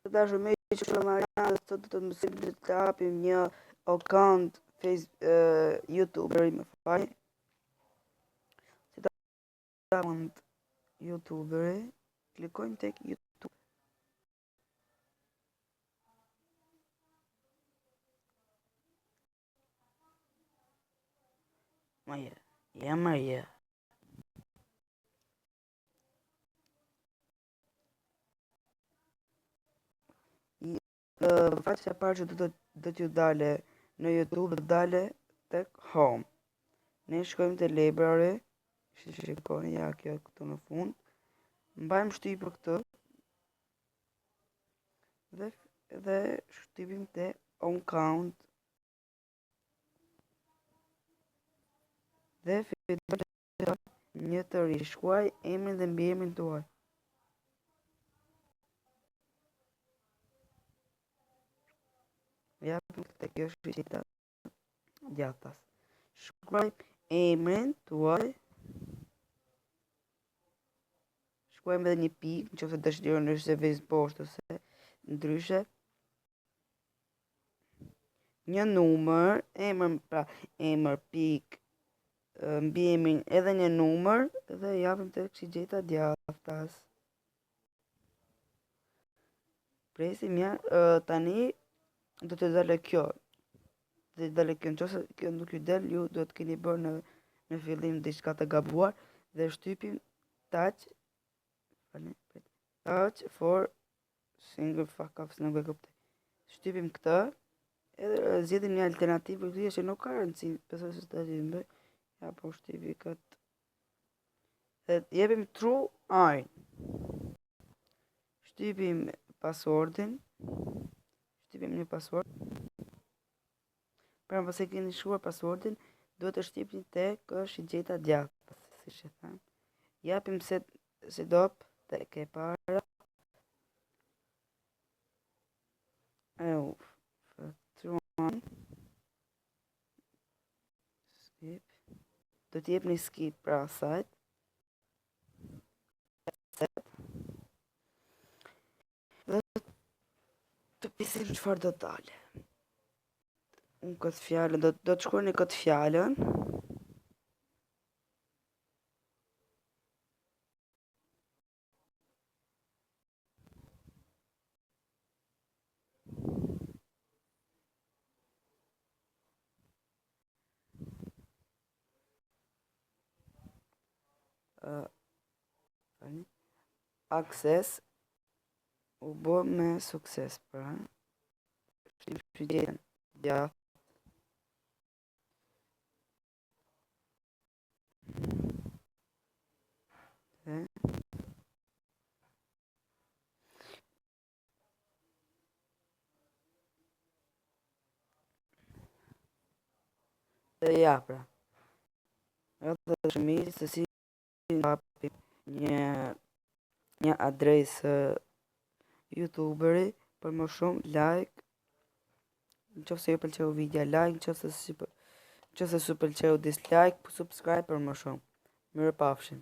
Të dashur me që Mariana sot do të mësojmë të hapim një account YouTuberi, më fal. Si ta account YouTuberi, klikojmë tek YouTube. Maria. Faqja e parë që do t'ju dale në YouTube, do dale tek Home. Ne shkojmë te Library, shikoni ja kjo këtu në fund. Mbajmë shtypër këtë dhe shtypim te account. Dhe fillojmë një të ri, shkruaj emrin dhe mbiemrin tuaj. Japim këtë kjo shqita gjatas. Shkruaj emrin tuaj. Shkruajmë edhe një pikë, nëse dëshironi nëse vez poshtë ose ndryshe. Një numër, emër pikë, mbiemrin edhe një numër dhe japim tek shigjeta djathtas. Presim ja, tani do të dalë kjo. Dhe dalë kjo, nëse kjo nuk ju del, ju do të keni bërë në fillim diçka të gabuar dhe shtypim touch for single fuck ups, nuk e kuptoj. Shtypim këtë edhe zgjedhim një alternativë këtu që nuk ka rëndësi, besoj se ta gjejmë. Ja po shtypi këtë. Dhe jepim true iron. Shtypim passwordin. Shtypim një password. Pra nëse keni shkruar passwordin, duhet të shtypni tek shigjeta djathtas, siç e them. Japim setup tek e para. Skip. Do të jepni skip pra asaj. Dhe të pisim çfarë do dalë. Unë këtë fjallën, do të shkruani këtë fjallën. Access u bë me sukses, pra. Shtypjen djathtë. Dhe ja, pra. Edhe shëmiri se si hapi një adresë YouTuberi për më shumë like. Nëse ju pëlqeu video, like, nëse s'ju pëlqeu dislike, subscribe për më shumë. Mirupafshim.